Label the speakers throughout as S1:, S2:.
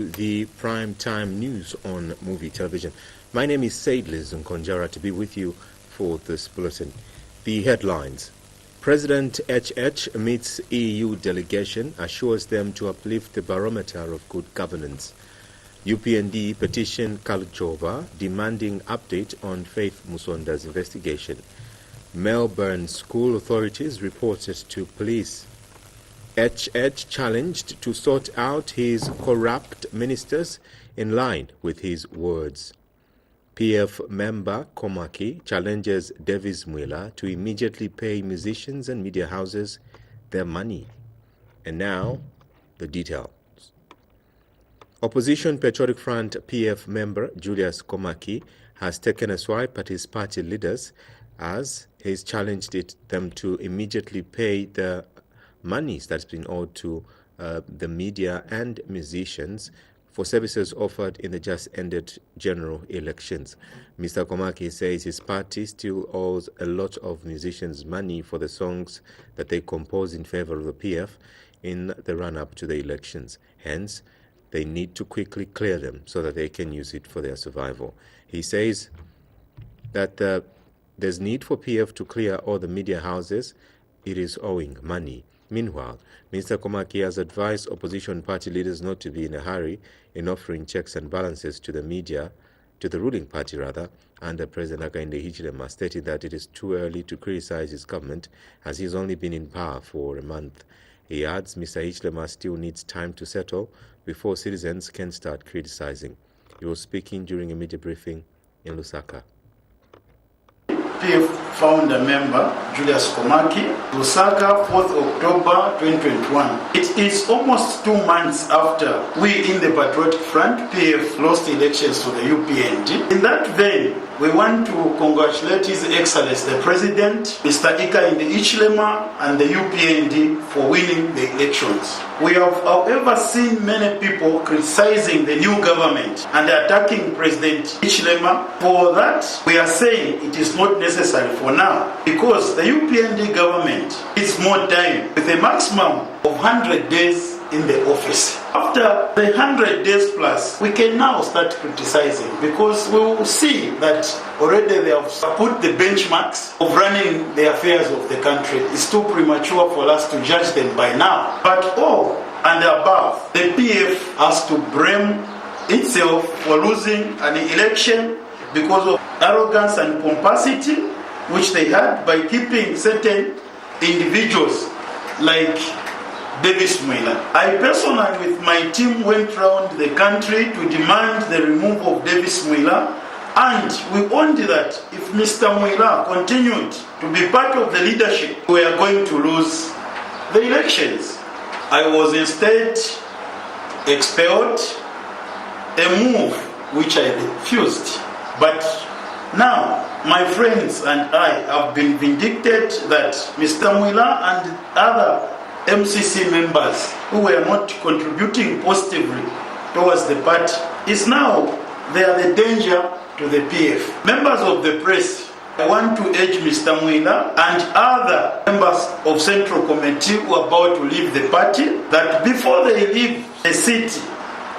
S1: The prime time news on MUVI television. My name is Saidlis Nkonjara to be with you for this bulletin. The headlines. President HH meets EU delegation, assures them to uplift the barometer of good governance. UPND petition Kalchova demanding update on Faith Musonda's investigation. Melbourne school authorities reported to police. HH challenged to sort out his corrupt ministers in line with his words. PF member Komaki challenges Davis Mwila to immediately pay musicians and media houses their money. And now, the details. Opposition Patriotic Front PF member Julius Komaki has taken a swipe at his party leaders as he's challenged them to immediately pay the monies that's been owed to the media and musicians for services offered in the just ended general elections. Mr. Komaki says his party still owes a lot of musicians money for the songs that they compose in favor of the PF in the run-up to the elections. Hence, they need to quickly clear them so that they can use it for their survival. He says that there's need for PF to clear all the media houses it is owing money. Meanwhile, Mr. Komaki has advised opposition party leaders not to be in a hurry in offering checks and balances to the media, to the ruling party rather, under President Hakainde Hichilema, stating that it is too early to criticize his government as he's only been in power for a month. He adds Mr. Hichilema still needs time to settle before citizens can start criticizing. He was speaking during a media briefing in Lusaka.
S2: PF founder member Julius Komaki, Lusaka, 4th October 2021. It is almost 2 months after we in the Patriotic Front, PF, lost elections to the UPND. In that vein, we want to congratulate His Excellency the President, Mr. Hakainde Hichilema, and the UPND for winning the elections. We have, however, seen many people criticizing the new government and attacking President Hichilema. For that, we are saying it is not necessary for now, because the UPND government needs more time with a maximum of 100 days in the office. After the 100 days plus, we can now start criticizing, because we will see that already they have put the benchmarks of running the affairs of the country. It's too premature for us to judge them by now. But all and above, the PF has to blame itself for losing an election because of arrogance and pomposity which they had by keeping certain individuals like Davis Mwila. I personally with my team went around the country to demand the removal of Davis Mwila, and we warned that if Mr. Mwila continued to be part of the leadership, we are going to lose the elections. I was instead expelled, a move which I refused. But now, my friends and I have been vindicated that Mr. Mwila and other MCC members who were not contributing positively towards the party is now they are the danger to the PF. Members of the press, I want to urge Mr. Mwila and other members of Central Committee who are about to leave the party that before they leave the city,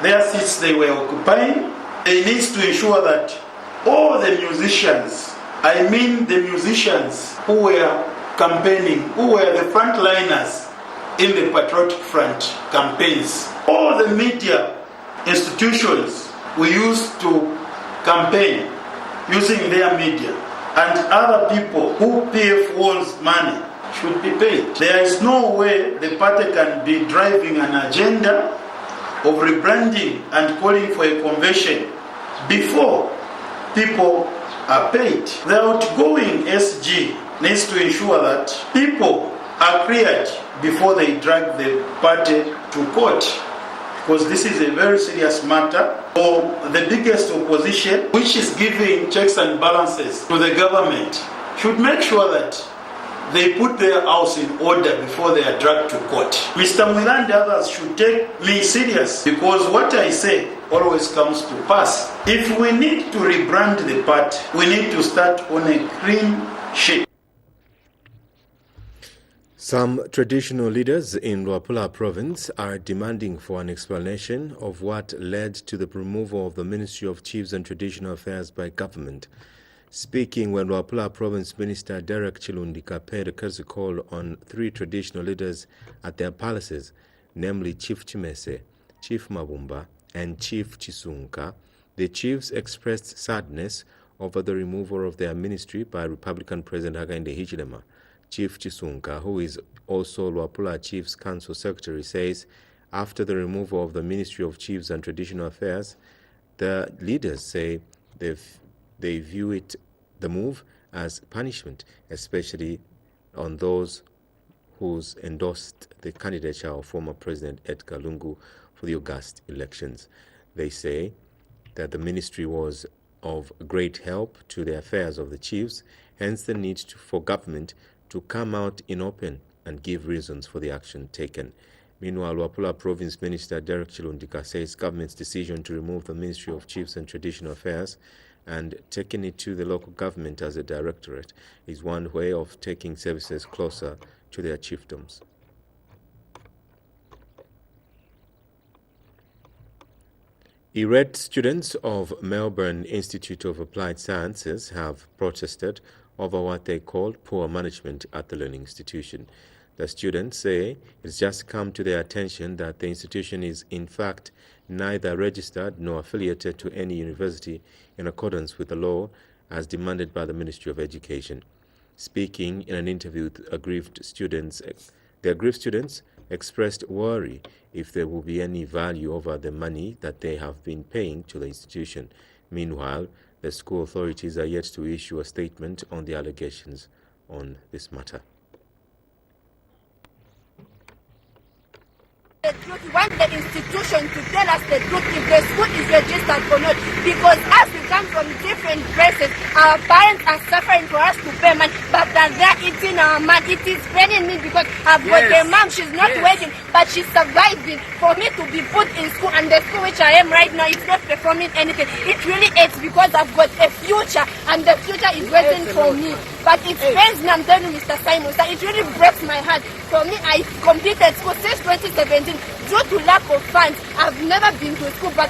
S2: their seats they were occupying, they need to ensure that all the musicians, I mean the musicians who were campaigning, who were the frontliners in the Patriotic Front campaigns, all the media institutions we used to campaign using their media, and other people who PF owes money should be paid. There is no way the party can be driving an agenda of rebranding and calling for a convention before people are paid. The outgoing SG needs to ensure that people are cleared before they drag the party to court, because this is a very serious matter for the biggest opposition, which is giving checks and balances to the government, should make sure that they put their house in order before they are dragged to court. Mr. Mwila and others should take me serious, because what I say always comes to pass. If we need to rebrand the party, we need to start on a clean sheet.
S1: Some traditional leaders in Luapula province are demanding for an explanation of what led to the removal of the Ministry of Chiefs and Traditional Affairs by government. Speaking when Luapula Province Minister Derek Chilundika paid a courtesy call on 3 traditional leaders at their palaces, namely Chief Chimese, Chief Mabumba, and Chief Chisunka, the chiefs expressed sadness over the removal of their ministry by Republican President Hakainde Hichilema. Chief Chisunka, who is also Luapula Chiefs Council Secretary, says after the removal of the Ministry of Chiefs and Traditional Affairs, the leaders say they view the move as punishment, especially on those who endorsed the candidature of former President Edgar Lungu for the August elections. They say that the ministry was of great help to the affairs of the chiefs, hence the need for government to come out in open and give reasons for the action taken. Meanwhile, Luapula Province Minister Derek Chilundika says government's decision to remove the Ministry of Chiefs and Traditional Affairs and taking it to the local government as a directorate is one way of taking services closer to their chiefdoms. Irate students of Melbourne Institute of Applied Sciences have protested over what they call poor management at the learning institution. The students say it's just come to their attention that the institution is in fact neither registered nor affiliated to any university in accordance with the law as demanded by the Ministry of Education. Speaking in an interview with aggrieved students, the aggrieved students expressed worry if there will be any value over the money that they have been paying to the institution. Meanwhile, the school authorities are yet to issue a statement on the allegations on this matter.
S3: The truth, we want the institution to tell us the truth if the school is registered or not, because as we come from different places, our parents are suffering for us to pay money, but that they're eating our money. It is paining me because I've got a mom, she's not working, but she's surviving. For me to be put in school, and the school which I am right now is not performing anything, it really is because I've got a future, and the future is waiting for me. But it pains me, I'm telling you, Mr. Simon, sir, it really breaks my heart. For me, I completed school since 2017. Due to lack of funds, I've never been to school, but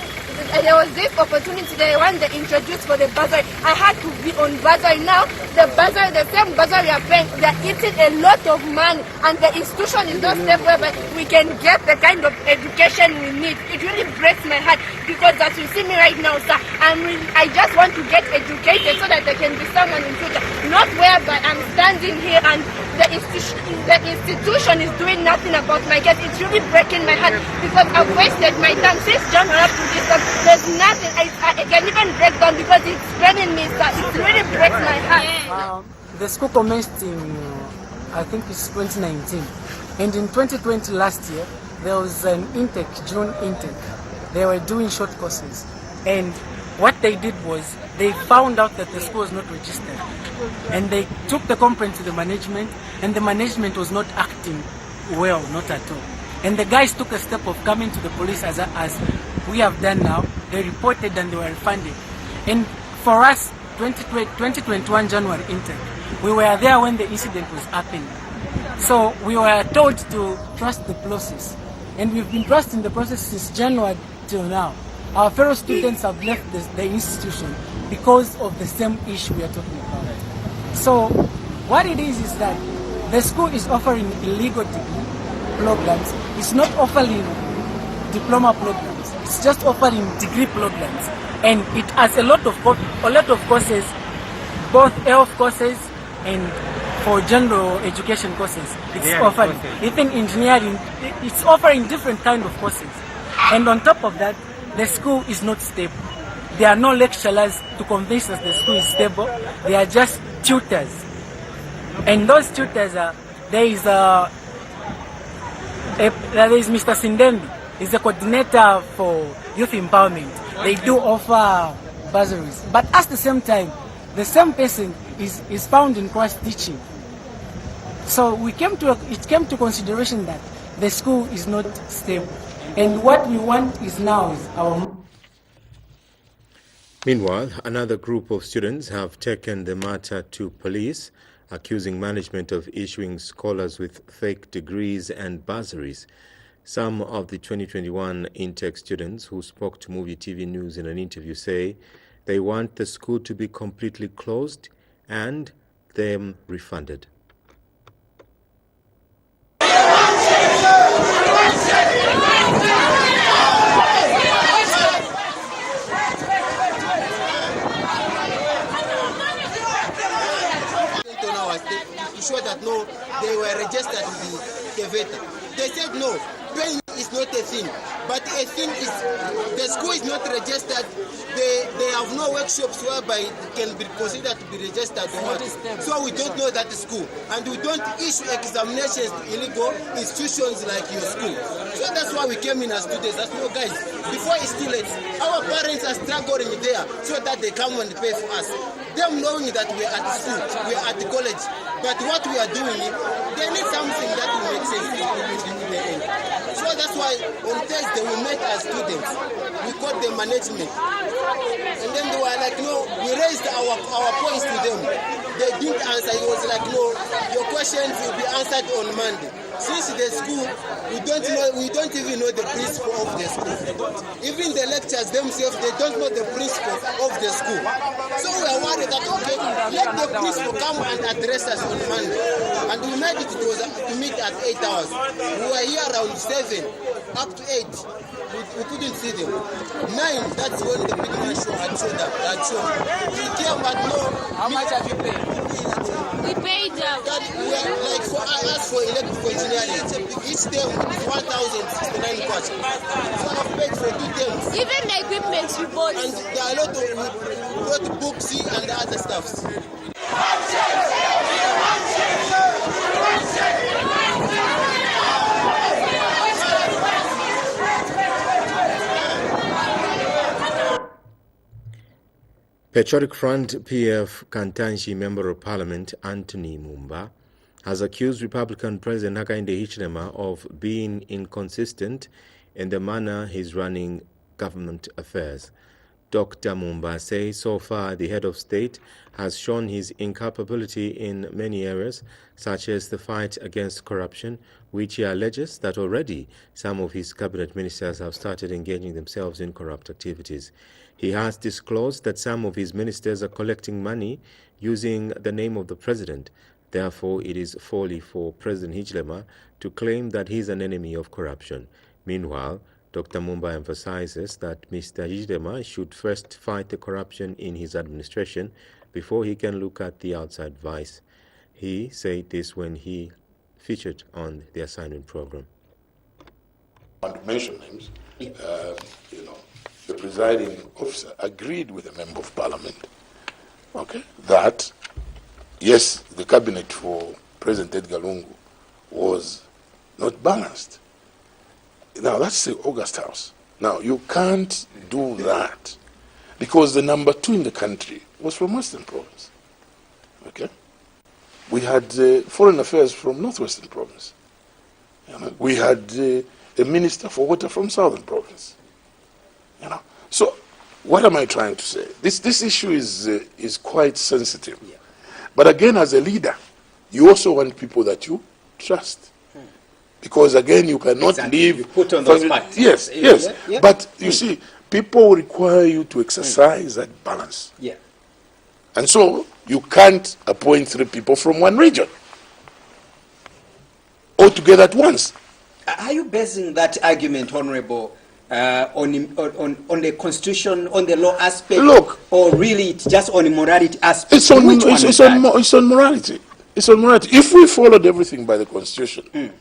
S3: there was this opportunity that one they introduced for the bursary. I had to be on bursary. Now, the bursary, the same bursary we are paying, they're eating a lot of money, and the institution is not stable, but we can get the kind of education we need. It really breaks my heart, because as you see me right now, sir, I just want to get educated so that I can be someone in future, not whereby I'm standing here and the institution is doing nothing about my case. It's really breaking my heart, because I've wasted my time since January up to this time. There's nothing I can even break down because it's paining me, sir. It really breaks my heart.
S4: The school commenced in, I think it's 2019. And in 2020, last year, there was an intake, June intake. They were doing short courses. And what they did was, they found out that the school was not registered. And they took the complaint to the management, and the management was not acting well, not at all. And the guys took a step of coming to the police as we have done now. They reported and they were refunded. And for us, 2021 January intake, we were there when the incident was happening. So we were told to trust the process. And we've been trusting the process since January till now. Our fellow students have left the institution because of the same issue we are talking about. So what it is that the school is offering illegal degree programs. It's not offering diploma programs. It's just offering degree programs, and it has a lot of courses, both health courses and for general education courses. It's offering even engineering. It's offering different kind of courses, and on top of that, the school is not stable. There are no lecturers to convince us the school is stable. They are just tutors, and those tutors are there is Mr. Sindembi, is the coordinator for youth empowerment. They do offer bursaries, but at the same time, the same person is found in class teaching. So it came to consideration that the school is not stable, and what we want is now is our.
S1: Meanwhile, another group of students have taken the matter to police accusing management of issuing scholars with fake degrees and bursaries. Some of the 2021 Intake students who spoke to MUVI TV News in an interview say they want the school to be completely closed and them refunded.
S5: To show that no, they were registered with the VETA. They said no, paying is not a thing. But a thing is, the school is not registered. They have no workshops whereby it can be considered to be registered or what. So we don't know that school. And we don't issue examinations to illegal institutions like your school. So that's why we came in as students. That's no guys. Before it's too late, our parents are struggling there so that they come and pay for us. Them knowing that we are at school, we are at the college. But what we are doing, they need something that will make sense in the end. So that's why on Thursday we met as students. We called the management. And then they were like, no, we raised our points to them. They didn't answer. It was like, no, your questions will be answered on Monday. Since the school, we don't even know the principal of the school. Even the lecturers themselves, they don't know the principal of the school. So we are worried that, okay, let the principal come and address us on Monday. And we made it, to meet at 8 hours. We were here around 7, up to 8. We couldn't see them. 9, that's when the big man had showed up. He came, but no.
S4: How much have you paid?
S3: We paid
S5: that we are like for us for electrical engineering. Each term is 1,069 kwacha. So I've paid for 2 terms.
S3: even the equipment we bought.
S5: And there are a lot of we bought books and other stuffs.
S1: Patriotic Front PF Kantanshi Member of Parliament Anthony Mumba has accused Republican President Hakainde Hichilema of being inconsistent in the manner he's running government affairs. Dr. Mumba says so far the head of state has shown his incapability in many areas, such as the fight against corruption, which he alleges that already some of his cabinet ministers have started engaging themselves in corrupt activities. He has disclosed that some of his ministers are collecting money using the name of the president. Therefore, it is folly for President Hichilema to claim that he is an enemy of corruption. Meanwhile, Dr. Mumba emphasizes that Mr. Hichilema should first fight the corruption in his administration before he can look at the outside vice. He said this when he featured on the assignment program.
S6: I want to mention names. The presiding officer agreed with the member of parliament, that yes, the cabinet for President Edgar Lungu was not balanced. Now that's the August House. Now you can't do that because the number 2 in the country was from Western Province. We had foreign affairs from Northwestern Province. We had a minister for water from Southern Province. So what am I trying to say? This issue is quite sensitive. Yeah. But again, as a leader, you also want people that you trust. Because again, you cannot leave.
S7: You put on those parts.
S6: Yes. Yeah. But you see, people require you to exercise that balance.
S7: Yeah.
S6: And so you can't appoint 3 people from one region altogether at once.
S7: Are you basing that argument, Honorable, on the constitution, on the law aspect?
S6: Look,
S7: or really it's just on the morality aspect?
S6: It's on morality. It's on morality. If we followed everything by the constitution,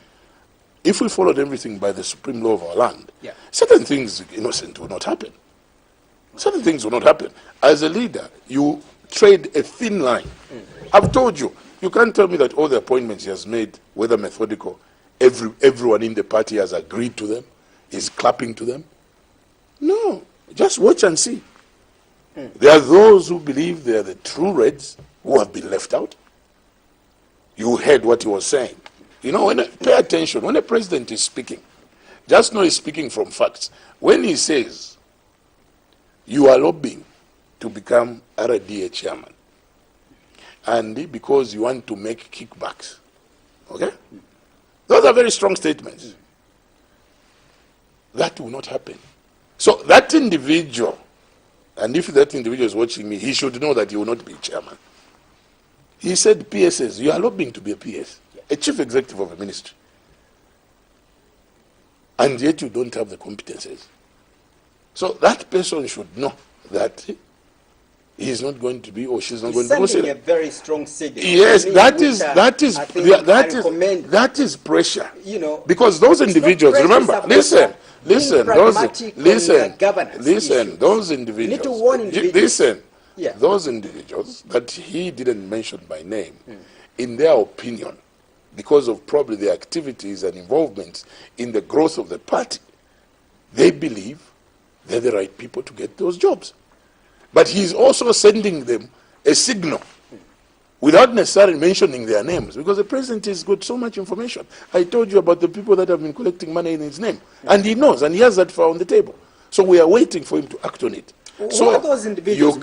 S6: if we followed everything by the supreme law of our land, certain things, innocent, will not happen. Certain things will not happen. As a leader, you trade a thin line. I've told you, you can't tell me that all the appointments he has made, whether methodical, everyone in the party has agreed to them, is clapping to them. No, just watch and see. There are those who believe they are the true Reds who have been left out. You heard what he was saying. Pay attention. When a president is speaking, just know he's speaking from facts. When he says, you are lobbying to become RDA chairman, and because you want to make kickbacks. Okay? Those are very strong statements. That will not happen. So that individual, and if that individual is watching me, he should know that he will not be chairman. He said PSs, you are lobbying to be a PS, a chief executive of a ministry. And yet you don't have the competences. So that person should know that he is not going to be, or she's not going to be.
S7: Sending a very strong signal.
S6: Yes, that is pressure.
S7: You know,
S6: because those individuals, remember, listen, those individuals, those individuals that he didn't mention by name, in their opinion, because of probably their activities and involvements in the growth of the party, they believe they're the right people to get those jobs. But he's also sending them a signal without necessarily mentioning their names, because the president has got so much information. I told you about the people that have been collecting money in his name, and he knows, and he has that file on the table. So we are waiting for him to act on it. So
S7: are those individuals?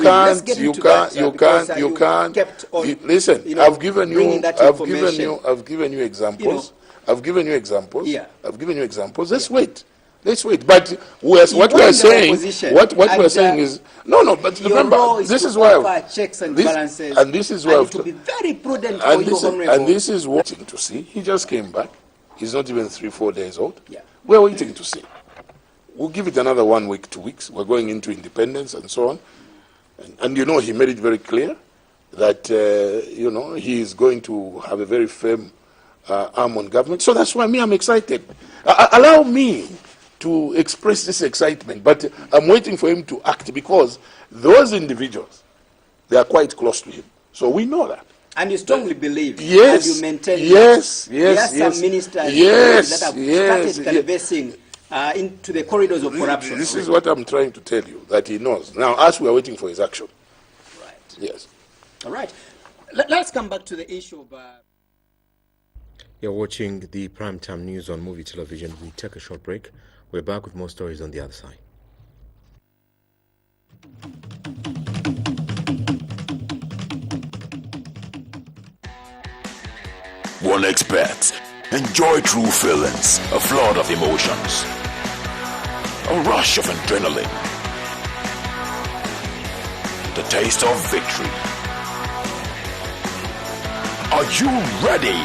S6: Listen, I've given you examples. I've given you examples. Let's wait. But what we are saying is no. But remember, this is why
S7: checks and balances,
S6: and this is why
S7: to be very prudent for you, Honorable.
S6: And this is waiting to see. He just came back. He's not even 3-4 days old. Yeah. We're waiting to see. We'll give it another 1 week, 2 weeks. We're going into independence and so on. And he made it very clear that, he is going to have a very firm arm on government. So that's why I'm excited. Allow me to express this excitement, but I'm waiting for him to act, because those individuals, they are quite close to him. So we know that.
S7: And you strongly believe,
S6: yes,
S7: as you maintain,
S6: yes,
S7: there are some ministers that have started canvassing into the corridors of corruption.
S6: This is what I'm trying to tell you, that he knows. Now, as we are waiting for his action.
S7: Right.
S6: Yes.
S7: All right. Let's come back to the issue of...
S1: You're watching the primetime news on MUVI Television. We take a short break. We're back with more stories on the other side.
S8: One expert. Enjoy true feelings, a flood of emotions, a rush of adrenaline, the taste of victory. Are you ready?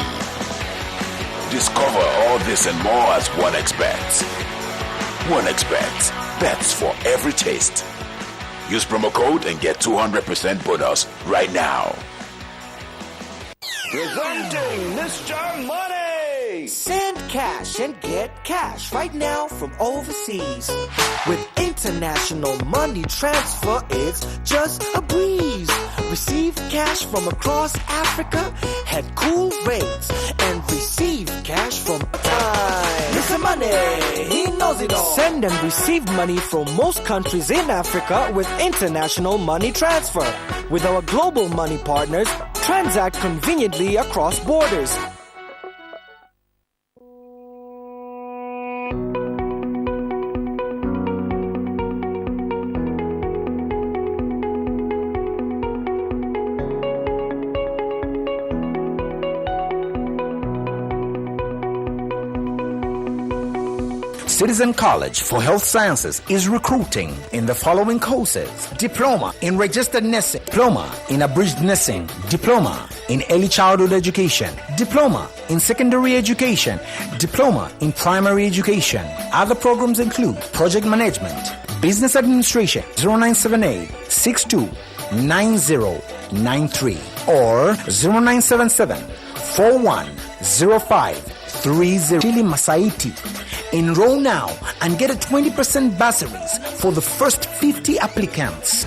S8: Discover all this and more as One Expert. One Expert, bets for every taste. Use promo code and get 200% bonus right now.
S9: Presenting Mr. Money!
S10: Send cash and get cash right now from overseas. With international money transfer, it's just a breeze. Receive cash from across Africa at cool rates, and receive cash from time. Mr. Money, he knows it all. Send and receive money from most countries in Africa with international money transfer. With our global money partners, transact conveniently across borders.
S11: Citizen College for Health Sciences is recruiting in the following courses: Diploma in Registered Nursing, Diploma in Abridged Nursing, Diploma in Early Childhood Education, Diploma in Secondary Education, Diploma in Primary Education. Other programs include Project Management, Business Administration, 0978 62 9093 or 0977 410530. Chili Masaiti. Enroll now and get a 20% bursaries for the first 50 applicants.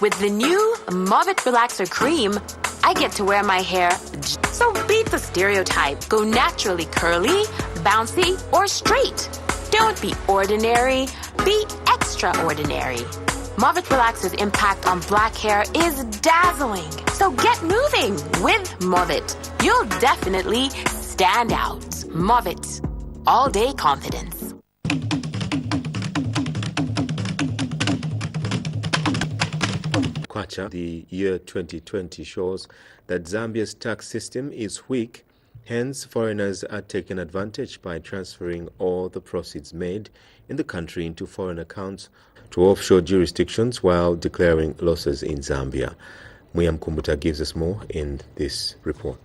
S12: With the new MUVI Relaxer Cream, I get to wear my hair. So beat the stereotype. Go naturally curly, bouncy, or straight. Don't be ordinary. Be extraordinary. MUVI Relaxer's impact on black hair is dazzling. So get moving with MUVI. You'll definitely stand out. MUVI. All day confidence.
S1: Kwacha, the year 2020 shows that Zambia's tax system is weak. Hence, foreigners are taking advantage by transferring all the proceeds made in the country into foreign accounts to offshore jurisdictions while declaring losses in Zambia. Muyam Kumbuta gives us more in this report.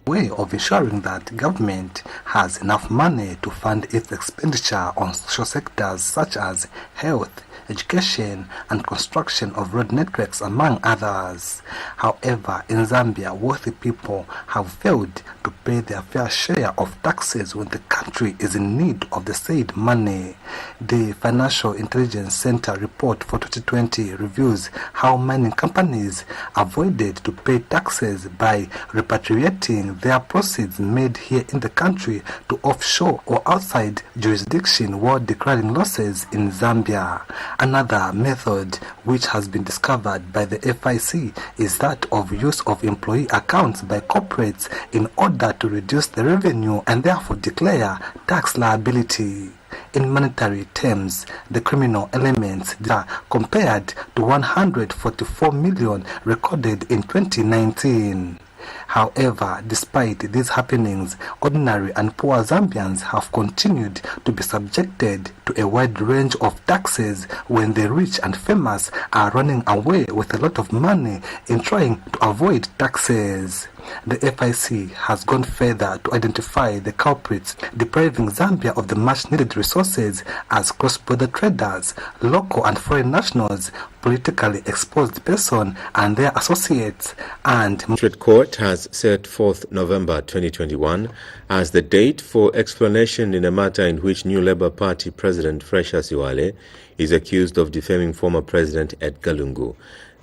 S13: Way of ensuring that government has enough money to fund its expenditure on social sectors such as health, education and construction of road networks, among others. However, in Zambia, wealthy people have failed to pay their fair share of taxes when the country is in need of the said money. The Financial Intelligence Center report for 2020 reviews how mining companies avoided to pay taxes by repatriating their proceeds made here in the country to offshore or outside jurisdiction while declaring losses in Zambia. Another method which has been discovered by the FIC is that of use of employee accounts by corporates in order to reduce the revenue and therefore declare tax liability. In monetary terms, the criminal elements are compared to 144 million recorded in 2019. However, despite these happenings, ordinary and poor Zambians have continued to be subjected to a wide range of taxes when the rich and famous are running away with a lot of money in trying to avoid taxes. The FIC has gone further to identify the culprits depriving Zambia of the much-needed resources as cross-border traders, local and foreign nationals, politically exposed persons and their associates, and
S1: Magistrate Court has set 4th November 2021 as the date for explanation in a matter in which new Labour Party President Fresha Siwale is accused of defaming former President Edgar Lungu.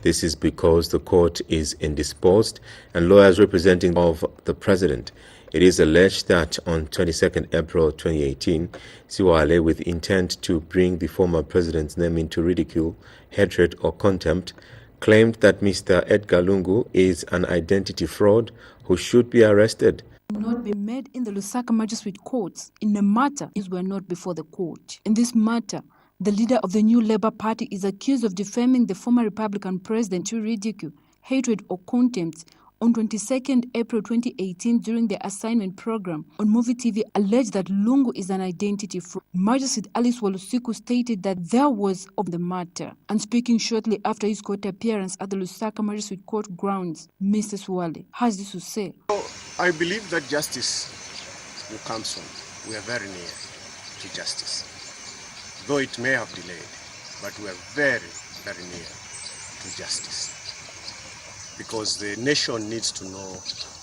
S1: This is because the court is indisposed and lawyers representing of the president. It is alleged that on 22nd April 2018, Siwale, with intent to bring the former president's name into ridicule, hatred or contempt, claimed that Mr. Edgar Lungu is an identity fraud who should be arrested.
S14: Not be made in the Lusaka Magistrate Courts in a matter is were not before the court. In this matter, the leader of the new Labour Party is accused of defaming the former Republican president to ridicule, hatred or contempt. On 22nd April 2018, during the assignment program on MUVI TV, alleged that Lungu is an identity fraud. Magistrate Alice Walusiku stated that there was of the matter. And speaking shortly after his court appearance at the Lusaka Magistrate Court grounds, Mr. Siwale has this to say.
S15: I believe that justice will come soon. We are very near to justice. Though it may have delayed, but we are very, very near to justice. Because the nation needs to know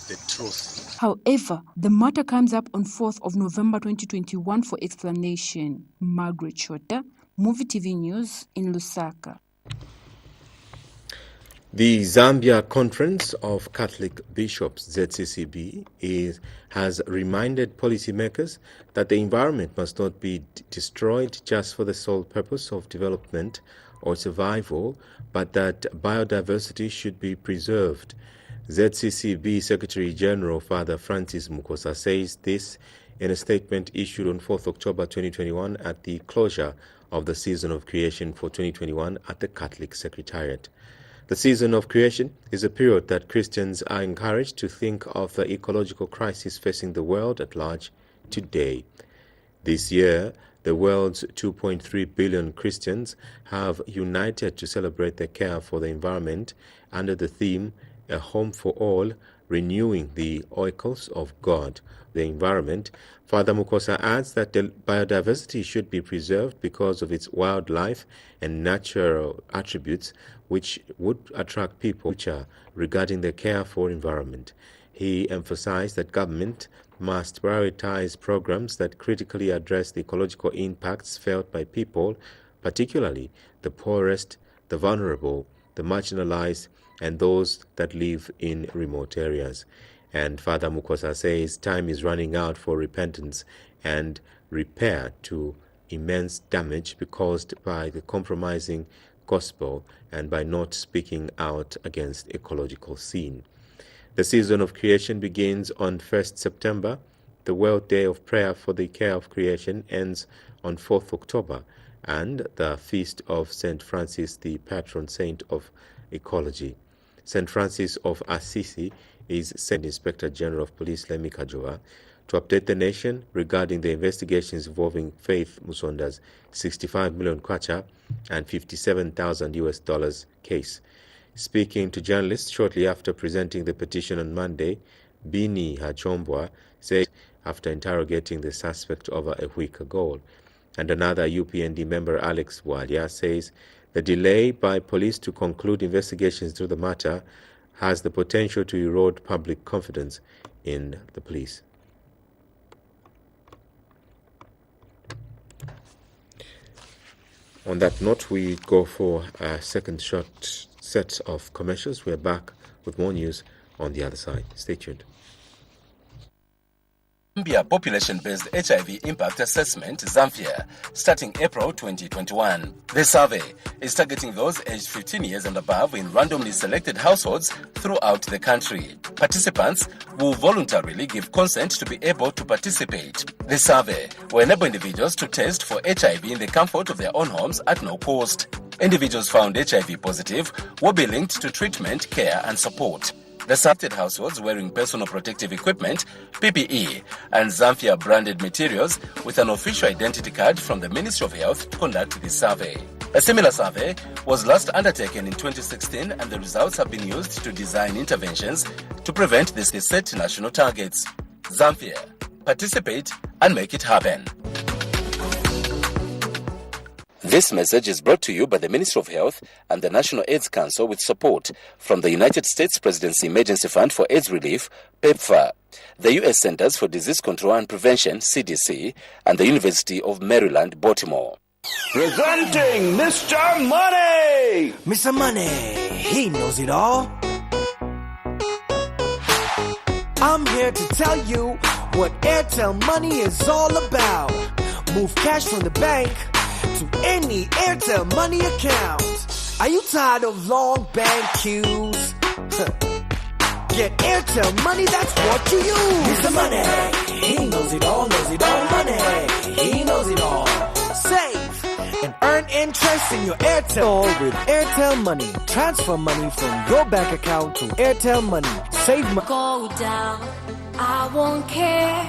S15: the truth.
S14: However, the matter comes up on 4th of November 2021 for explanation. Margaret Chota, MUVI TV News in Lusaka.
S1: The Zambia Conference of Catholic Bishops, ZCCB, has reminded policymakers that the environment must not be destroyed just for the sole purpose of development or survival, but that biodiversity should be preserved. ZCCB Secretary General Father Francis Mukosa says this in a statement issued on 4th October 2021 at the closure of the Season of Creation for 2021 at the Catholic Secretariat. The Season of Creation is a period that Christians are encouraged to think of the ecological crisis facing the world at large today. This year, the world's 2.3 billion Christians have united to celebrate the care for the environment under the theme, A Home for All, renewing the oracles of God, the environment. Father Mukosa adds that the biodiversity should be preserved because of its wildlife and natural attributes which would attract people regarding the care for environment. He emphasized that government must prioritize programs that critically address the ecological impacts felt by people, particularly the poorest, the vulnerable, the marginalized, and those that live in remote areas. And Father Mukosa says time is running out for repentance and repair to immense damage caused by the compromising gospel and by not speaking out against ecological sin. The Season of Creation begins on 1st September. The World Day of Prayer for the Care of Creation ends on 4th October, and the Feast of St. Francis, the patron saint of ecology. St. Francis of Assisi is sent Inspector General of Police Lemi Kajova to update the nation regarding the investigations involving Faith Musonda's 65 million kwacha and $57,000 case. Speaking to journalists shortly after presenting the petition on Monday, Bini Hachombwa said after interrogating the suspect over a week ago. And another UPND member, Alex Walia, says the delay by police to conclude investigations into the matter has the potential to erode public confidence in the police. On that note, we go for a second short set of commercials. We're back with more news on the other side. Stay tuned.
S16: Zambia Population-Based HIV Impact Assessment, Zambia, starting April 2021. The survey is targeting those aged 15 years and above in randomly selected households throughout the country. Participants will voluntarily give consent to be able to participate. The survey will enable individuals to test for HIV in the comfort of their own homes at no cost. Individuals found HIV positive will be linked to treatment, care and support. The selected households wearing personal protective equipment, PPE, and Zambia branded materials with an official identity card from the Ministry of Health conduct this survey. A similar survey was last undertaken in 2016, and the results have been used to design interventions to prevent the set national targets. Zambia, participate and make it happen. This message is brought to you by the Ministry of Health and the National AIDS Council with support from the United States Presidency Emergency Fund for AIDS Relief, PEPFAR, the U.S. Centers for Disease Control and Prevention, CDC, and the University of Maryland, Baltimore.
S9: Presenting Mr. Money!
S10: Mr. Money, he knows it all. I'm here to tell you what Airtel Money is all about. Move cash from the bank to any Airtel Money account. Are you tired of long bank queues? Get Airtel Money, that's what you use. Mr. Money, he knows it all, money. He knows it all. Save and earn interest in your Airtel with Airtel Money. Transfer money from your bank account to Airtel Money. Save money.
S17: Go down, I won't care.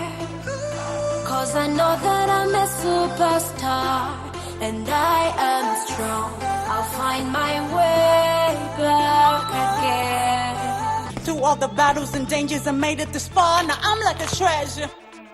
S17: Cause I know that I'm a superstar. And I am strong. I'll find my way back again.
S18: Through all the battles and dangers, I made it this far. Now I'm like a treasure.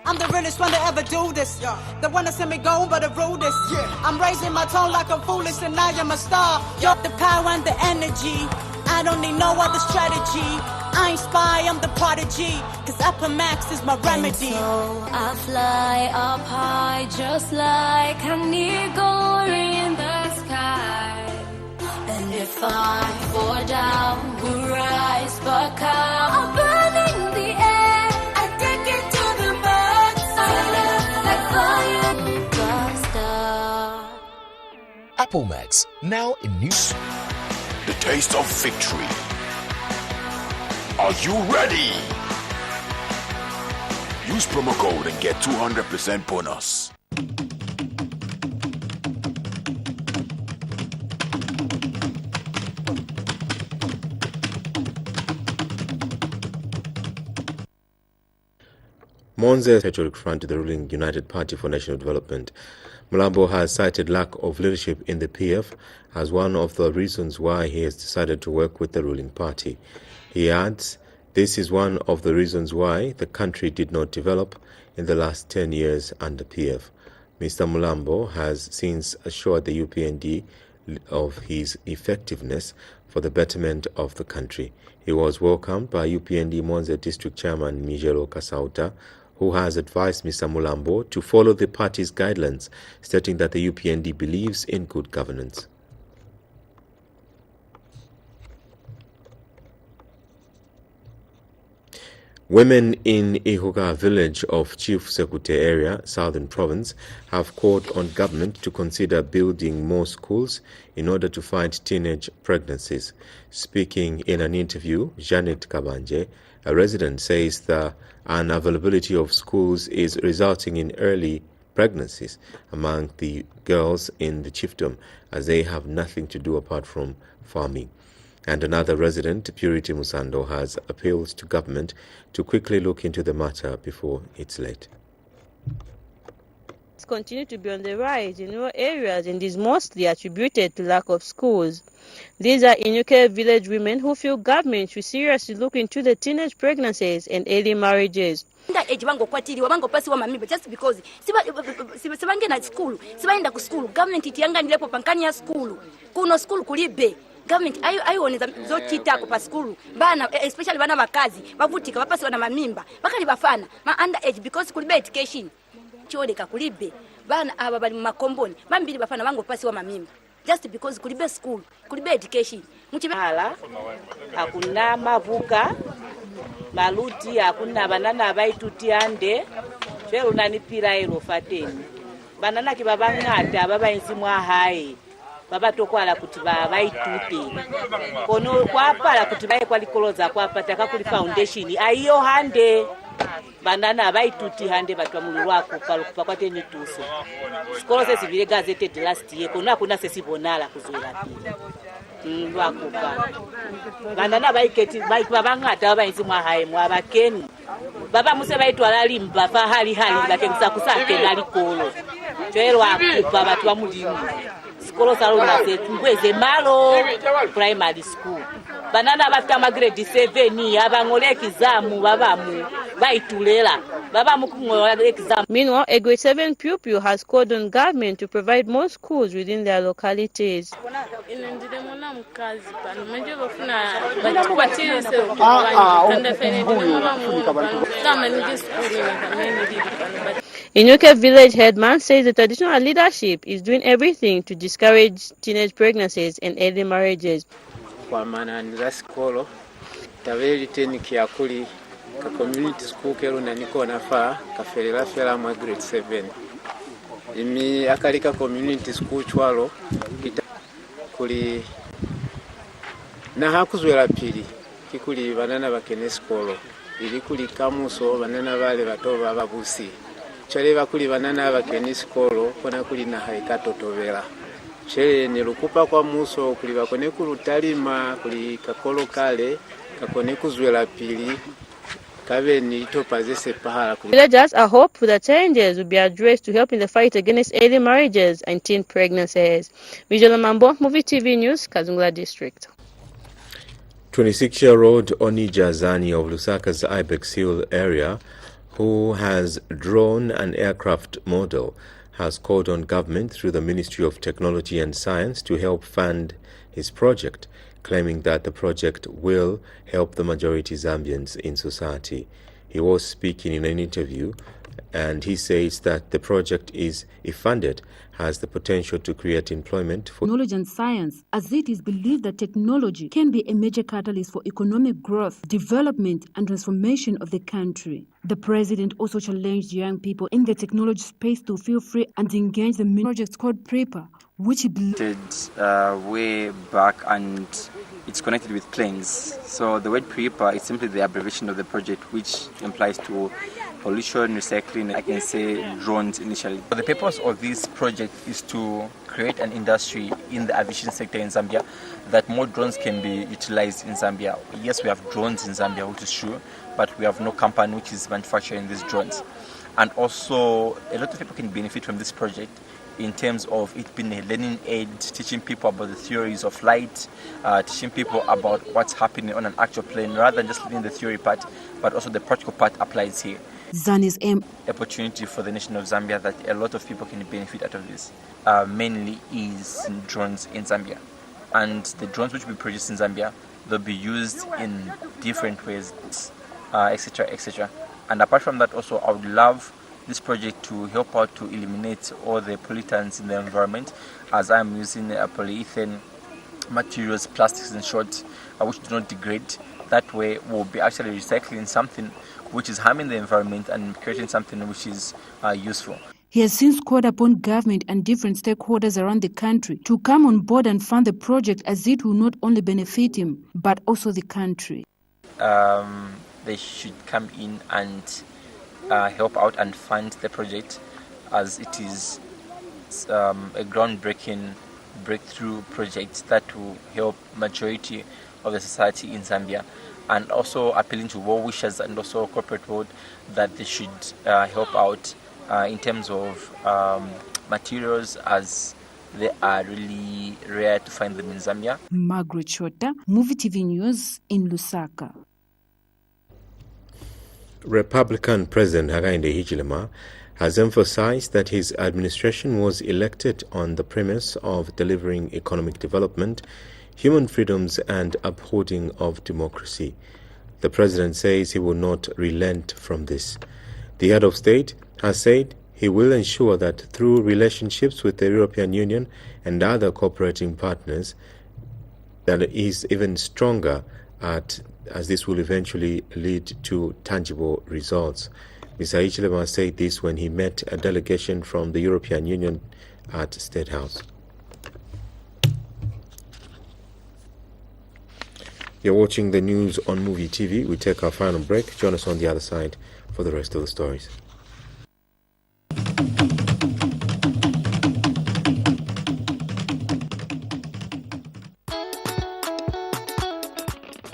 S18: I'm the realest one to ever do this. The one that sent me going, but the rudest. I'm raising my tone like I'm foolish, and I am a star. Yo, the power and the energy. I don't need no other strategy. I ain't spy, I'm the prodigy. Cause Upper Max is my remedy.
S17: And so I fly up high just like an eagle in the sky. And if I fall down, we'll rise back up. I'm burning the air, I take it to the max. Fire, faster.
S8: Apple Max, now in use. The taste of victory. Are you ready? Use promo code and get 200% bonus.
S1: Monze's rhetoric front to the ruling United Party for National Development. Mulambo has cited lack of leadership in the PF as one of the reasons why he has decided to work with the ruling party. He adds, this is one of the reasons why the country did not develop in the last 10 years under PF. Mr. Mulambo has since assured the UPND of his effectiveness for the betterment of the country. He was welcomed by UPND Monze District Chairman Mijelo Kasauta, who has advised Mr. Mulambo to follow the party's guidelines, stating that the UPND believes in good governance. Women in Ihuga village of Chief Sekute area, Southern Province, have called on government to consider building more schools in order to fight teenage pregnancies. Speaking in an interview, Janet Kabanje, a resident, says the unavailability of schools is resulting in early pregnancies among the girls in the chiefdom, as they have nothing to do apart from farming. And another resident, Purity Musando, has appealed to government to quickly look into the matter before it's late.
S19: Continue to be on the rise in rural areas and is mostly attributed to lack of schools. These are Inuke village women who feel government should seriously look into the teenage pregnancies and early marriages.
S3: Just because sibangena school sibaenda ku school government itiyanganilepo pankani ya school kuno school kulibe government ayoneza zochitako pa school bana especially bana bakazi bavutika bapasi wana mamimba bakali bafana ma underage because kulibe education chioleka kulibe bana aba bali makomboni mambili bafana bango pasi wa mamimba just because kulibe school kulibe education
S20: muchibala hakuna mavuka maluti hakuna banana baituti ande chero nanipira ero fateni banana ki babangata babayinzi mwa hai baba tokwala kuti baituti kono kwapala kuti baye kwalikoloza kwapata kakuli foundation ayo hande banana baituti hande batwa mulwako kalukupa kwate nituso skolo sesi vile gazetted last year kono hakuna sesi bonala kuzola lwakupa banana baiketi babangata babayinzi mwa hai mwa bakeni baba muse baitwala limba fa hali bakengisa kusake nalikolo chero akupa batwa mulimu skolo salona ngweze malo primary school banana bafika grade 7 abangole exam babamu baitulela babamu kungola exam.
S19: Meanwhile, a grade 7 pupil has called on government to provide more schools within their localities. Inuke village headman says the traditional leadership is doing everything to discourage teenage pregnancies and early marriages.
S21: Kwa maana ni skolo taveli teni kiakuli ka community school kero na niko nafa kaferela fela mwa grade 7 imi akalika community school chwalo kuli na hakuzwela pili kikuli banana bakene skolo ili kuli kamuso banana bale batoba babusi chale bakuli banana bakene skolo kona kuli na haikatotobela chele nilukupa kwa muso kuli bakone kulutalima kuli kakolo kale kakone kuzwela pili kabe ni topazese pahala.
S19: Villagers are hopeful that changes will be addressed to help in the fight against early marriages and teen pregnancies. Visual Mambo, MUVI TV News, Kazungula District.
S1: 26-year-old Onija Zani of Lusaka's Ibex Hill area, who has drawn an aircraft model, has called on government through the Ministry of Technology and Science to help fund his project, claiming that the project will help the majority Zambians in society. He was speaking in an interview and he says that the project is, if funded, has the potential to create employment for
S14: knowledge and science, as it is believed that technology can be a major catalyst for economic growth, development, and transformation of the country. The president also challenged young people in the technology space to feel free and engage the project called PREPA, which he believed
S22: way back, and it's connected with planes. So the word PREPA is simply the abbreviation of the project, which implies to pollution, recycling, I can say drones initially.
S23: The purpose of this project is to create an industry in the aviation sector in Zambia, that more drones can be utilized in Zambia. Yes, we have drones in Zambia, which is true, but we have no company which is manufacturing these drones. And also, a lot of people can benefit from this project in terms of it being a learning aid, teaching people about the theories of flight, teaching people about what's happening on an actual plane, rather than just learning the theory part, but also the practical part applies here.
S14: Zani's aim.
S23: Opportunity for the nation of Zambia that a lot of people can benefit out of this, mainly is drones in Zambia. And the drones which we produce in Zambia, they'll be used in different ways, etc., etc. And apart from that also, I would love this project to help out to eliminate all the pollutants in the environment, as I'm using polyethylene materials, plastics in short, which do not degrade. That way we'll be actually recycling something which is harming the environment and creating something which is useful.
S14: He has since called upon government and different stakeholders around the country to come on board and fund the project, as it will not only benefit him, but also the country.
S23: They should come in and help out and fund the project, as it is a groundbreaking breakthrough project that will help majority of the society in Zambia, and also appealing to well-wishers and also corporate world that they should help out in terms of materials, as they are really rare to find them in Zambia.
S14: Margaret Shota, MUVI TV News in Lusaka.
S1: Republican President Hakainde Hichilema has emphasized that his administration was elected on the premise of delivering economic development, human freedoms, and upholding of democracy. The president says he will not relent from this. The head of state has said he will ensure that through relationships with the European Union and other cooperating partners, that he is even stronger as this will eventually lead to tangible results. Mr. Hichilema said this when he met a delegation from the European Union at State House. You're watching the news on MUVI TV. We take our final break. Join us on the other side for the rest of the stories.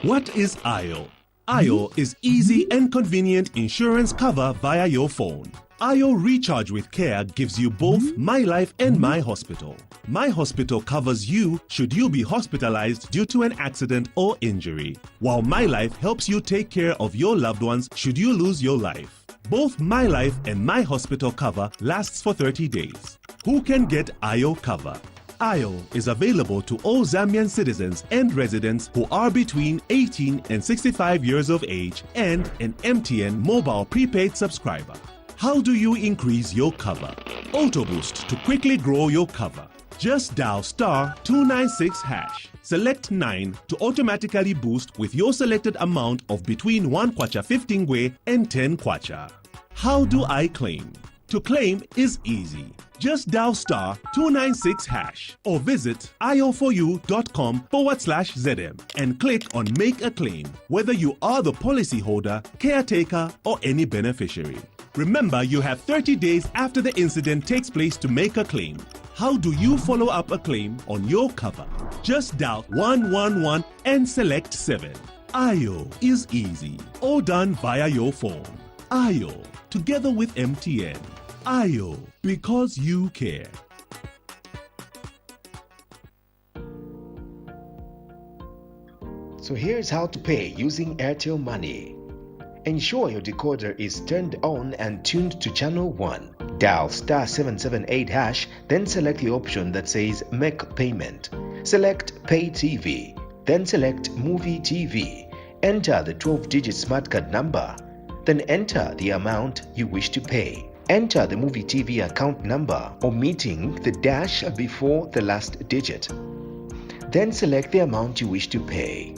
S2: What is IO? IO is easy and convenient insurance cover via your phone. IO Recharge with Care gives you both My Life and My Hospital. My Hospital covers you should you be hospitalized due to an accident or injury, while My Life helps you take care of your loved ones should you lose your life. Both My Life and My Hospital cover lasts for 30 days. Who can get IO cover? IO is available to all Zambian citizens and residents who are between 18 and 65 years of age and an MTN mobile prepaid subscriber. How do you increase your cover? Auto Boost to quickly grow your cover. Just dial *296#. Select 9 to automatically boost with your selected amount of between 1 kwacha 15 ngwe and 10 kwacha. How do I claim? To claim is easy. Just dial *296# or visit io4u.com/ZM and click on Make a Claim, whether you are the policyholder, caretaker, or any beneficiary. Remember, you have 30 days after the incident takes place to make a claim. How do you follow up a claim on your cover? Just dial 111 and select 7. IO is easy, all done via your phone. IO, together with MTN. IO, because you care.
S4: So here's how to pay using Airtel Money. Ensure your decoder is turned on and tuned to channel 1. Dial *778#, then select the option that says Make Payment. Select Pay TV, then select MUVI TV. Enter the 12-digit smart card number, then enter the amount you wish to pay. Enter the MUVI TV account number, omitting the dash before the last digit. Then select the amount you wish to pay.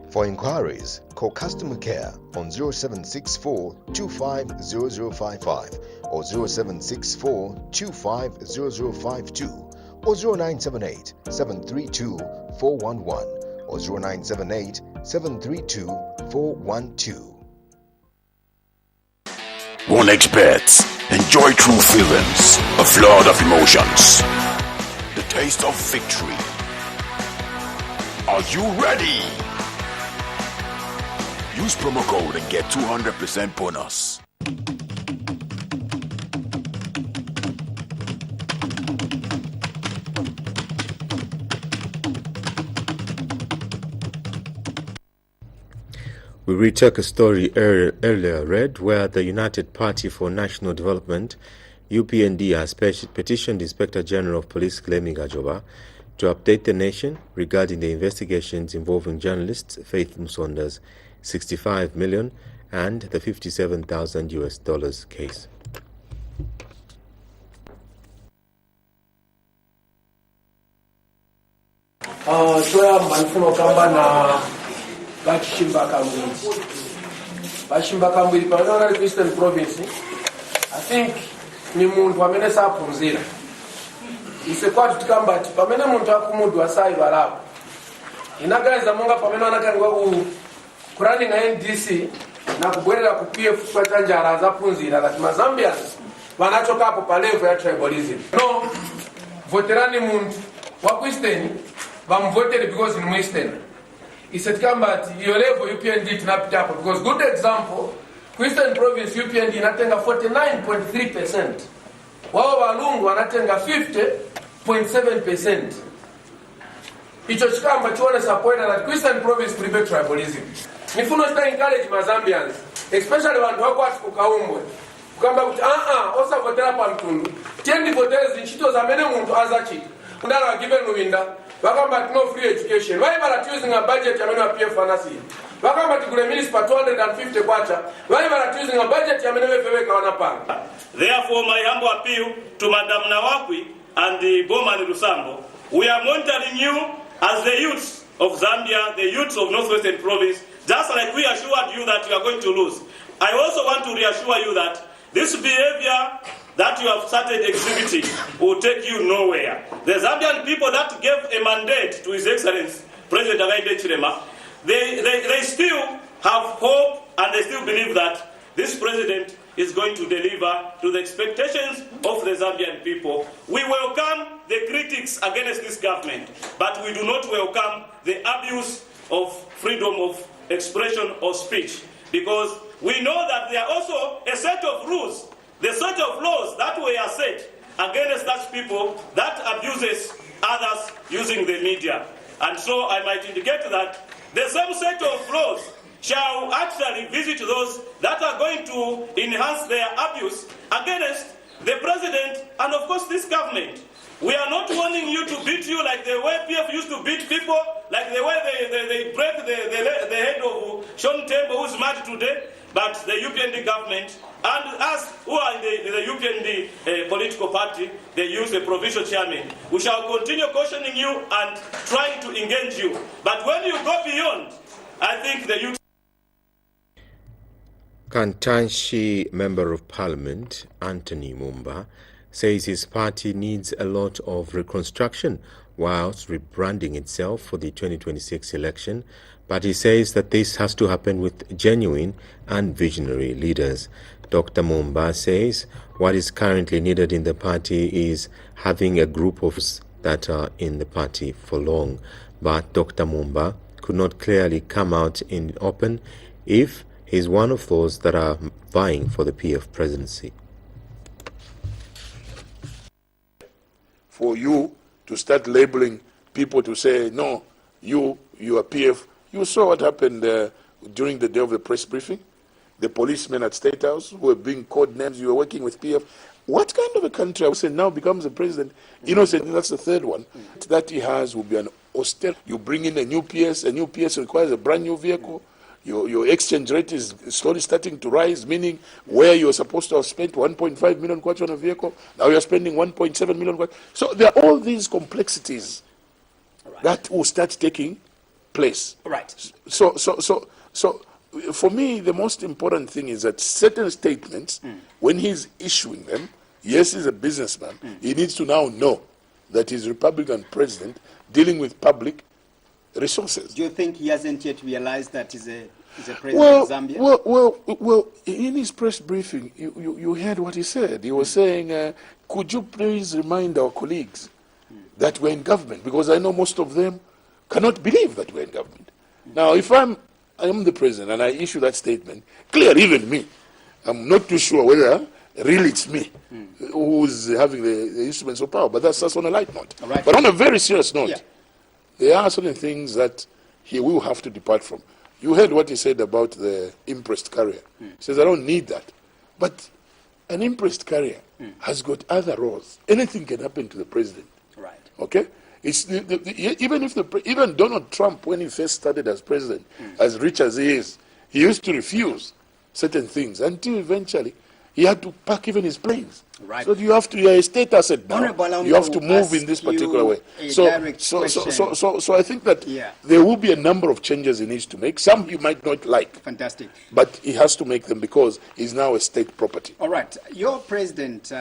S5: For inquiries, call customer care on 0764 250055 or 0764 250052 or 0978 732 411 or 0978 732 412.
S8: One Experts. Enjoy true feelings, a flood of emotions, the taste of victory. Are you ready? Use promo code and get 200% bonus.
S1: We retake a story earlier read where the United Party for National Development, UPND, has petitioned Inspector General of Police Clemi Gajoba to update the nation regarding the investigations involving journalist Faith Musonda's $65 million and the $57,000 case.
S24: Bashimba Kambwili Christian province, I think ni muntu amene saphunzira. Isekwati tikambati pamene muntu akumudu asai balapo. Inagaiza monga pamene anakangwa ku running NDC na kubwerera ku PF kwa tanjara zaphunzira that Mazambians wanachoka hapo pa level ya tribalism. No, voterani muntu wa Christian bamvotere because ni Western. isetikamba ati iyo level UPND tunapita hapo, because good example Eastern Province UPND inatenga 49.3%, wao Walungu wanatenga 50.7%. Icho chikamba chione support that Eastern Province prevent tribalism. Nifuno sta encourage Mazambians, especially wantu wako atikukaumbwe kukamba kuti osa votera pa mtundu tiendi votera zinchito zamene muntu azachita ndala wagiven uwinda wakamba no free education why mara using a budget yamene wa PF anasi wakamba tikule municipal 250 kwacha why mara using a budget yamene wefeweka wanapanga.
S6: Therefore my humble appeal to Madam Nawakwi and the Bowman Lusambo, we are monitoring you as the youths of Zambia, the youths of Northwestern Province, just like we assured you that you are going to lose. I also want to reassure you that this behavior that you have started exhibiting will take you nowhere. The Zambian people that gave a mandate to His Excellency President Hakainde Hichilema, they still have hope and they still believe that this president is going to deliver to the expectations of the Zambian people. We welcome the critics against this government, but we do not welcome the abuse of freedom of expression or speech, because we know that there are also a set of rules, the set of laws that were set against such people that abuses others using the media. And so I might indicate that the same set of laws shall actually visit those that are going to enhance their abuse against the president and of course this government. We are not wanting you to beat you like the way PF used to beat people, like the way they break the head of Sean Tembo, who's mad today, but the UPND government and us who are in the UPND political party, they use the provincial chairman. We shall continue cautioning you and trying to engage you. But when you go beyond, I think the youth.
S1: Kantanshi Member of Parliament Anthony Mumba says his party needs a lot of reconstruction whilst rebranding itself for the 2026 election, but he says that this has to happen with genuine and visionary leaders. Dr. Mumba says what is currently needed in the party is having a group of us that are in the party for long, but Dr. Mumba could not clearly come out in open if he's one of those that are vying for the PF presidency.
S7: For you to start labeling people to say, no, you are PF. You saw what happened during the day of the press briefing. The policemen at State House who were being called names, you were working with PF. What kind of a country, I would say, now becomes a president? Innocent, that's the third one. That he has will be an austere. You bring in a new PS requires a brand new vehicle. Your exchange rate is slowly starting to rise, meaning where you're supposed to have spent 1.5 million kwacha on a vehicle, now you're spending 1.7 million kwacha. So there are all these complexities that will start taking place.
S11: Right.
S7: So for me, the most important thing is that certain statements, when he's issuing them, yes, he's a businessman, he needs to now know that he's Republican president dealing with public resources.
S11: Do you think he hasn't yet realized that he's a president of Zambia?
S7: Well, in his press briefing, you heard what he said. He was saying, could you please remind our colleagues that we're in government? Because I know most of them cannot believe that we're in government. Now, if I am the president and I issue that statement, clear, even me, I'm not too sure whether really it's me who's having the instruments of power, but that's on a light note.
S11: Right.
S7: But on a very serious note, there are certain things that he will have to depart from. You heard what he said about the impressed carrier. He says, I don't need that. But an impressed carrier has got other roles. Anything can happen to the president.
S11: Right.
S7: Okay? It's even Donald Trump, when he first started as president, as rich as he is, he used to refuse certain things until eventually he had to pack even his planes.
S11: Right.
S7: So you're a state asset now. You have to move in this particular way. So I think that there will be a number of changes he needs to make. Some you might not like.
S11: Fantastic.
S7: But he has to make them because he's now a state property.
S11: All right. Your president,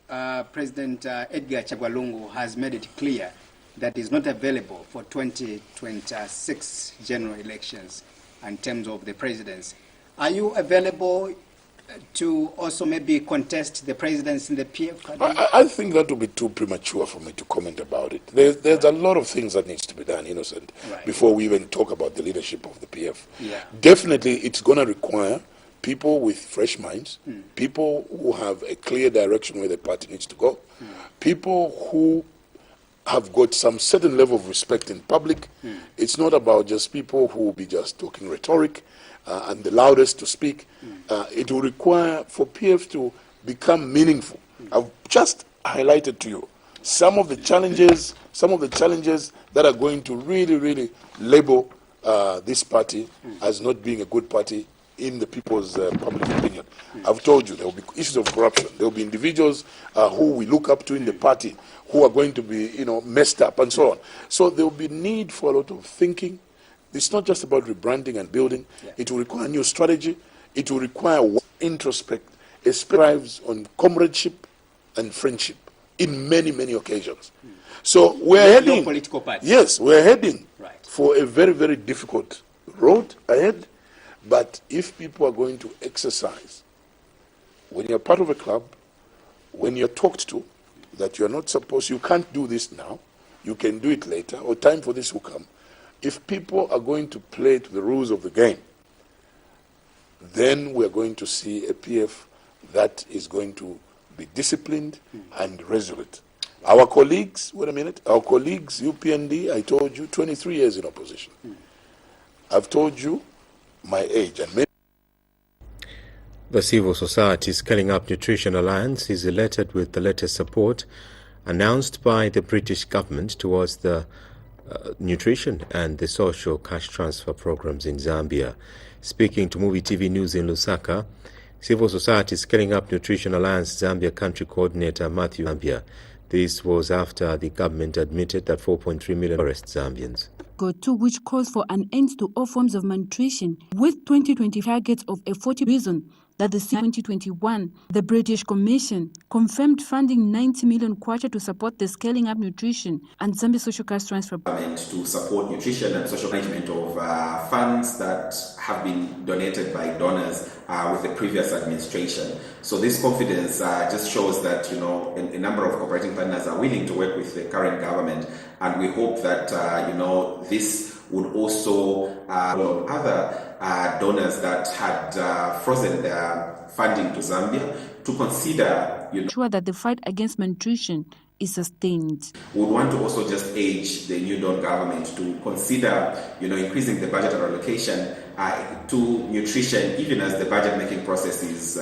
S11: President Edgar Chagwalungu, has made it clear that he's not available for 2026 general elections in terms of the presidency. Are you available to also maybe contest the presidency in the PF?
S7: I think that would be too premature for me to comment about it. There's a lot of things that needs to be done, Innocent, before we even talk about the leadership of the PF.
S11: Yeah.
S7: Definitely, it's going to require people with fresh minds, people who have a clear direction where the party needs to go, people who have got some certain level of respect in public. It's not about just people who will be just talking rhetoric and the loudest to speak. It will require for PF to become meaningful. I've just highlighted to you some of the challenges that are going to really label this party as not being a good party in the people's public opinion. I've told you there will be issues of corruption. There will be individuals who we look up to in the party who are going to be, messed up and so on. So there will be need for a lot of thinking. It's not just about rebranding and building. It will require a new strategy. It will require introspect. It thrives on comradeship and friendship in many occasions. So we're heading.
S11: Political party.
S7: Yes, we're heading for a very difficult road ahead. But if people are going to exercise, when you're part of a club, when you're talked to, that you're not supposed, you can't do this now, you can do it later, or time for this will come. If people are going to play to the rules of the game, then we're going to see a PF that is going to be disciplined and resolute. Our colleagues, wait a minute, our colleagues, UPND, I told you, 23 years in opposition. I've told you my age and many.
S1: The Civil Society Scaling Up Nutrition Alliance is elated with the latest support announced by the British government towards the nutrition and the social cash transfer programs in Zambia. Speaking to MUVI TV News in Lusaka, Civil Society Scaling Up Nutrition Alliance Zambia Country Coordinator Matthew Zambia. This was after the government admitted that 4.3 million arrest Zambians.
S14: To which calls for an end to all forms of malnutrition, with 2020 targets of a 40 reason that the 2021, the British Commission confirmed funding 90 million kwacha to support the scaling up nutrition and Zambia social cash transfer.
S12: To support nutrition and social management of funds that have been donated by donors with the previous administration. So this confidence just shows that, a number of cooperating partners are willing to work with the current government, and we hope that, this would also other donors that had frozen their funding to Zambia to consider,
S14: ensure that the fight against malnutrition is sustained.
S12: We would want to also just urge the new Dawn government to consider, increasing the budget allocation to nutrition, even as the budget making process is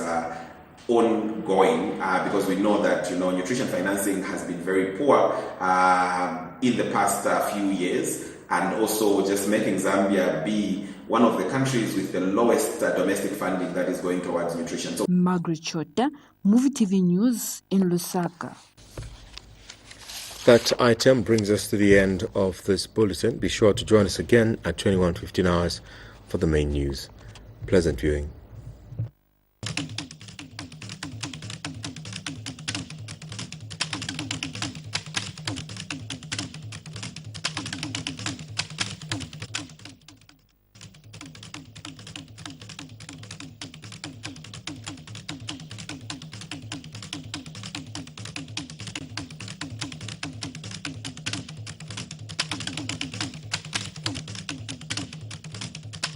S12: ongoing, because we know that nutrition financing has been very poor in the past few years, and also just making Zambia be one of the countries with the lowest domestic funding that is going towards nutrition. So,
S14: Margaret Chota, MUVI TV News in Lusaka.
S1: That item brings us to the end of this bulletin. Be sure to join us again at 21:15 hours for the main news. Pleasant viewing.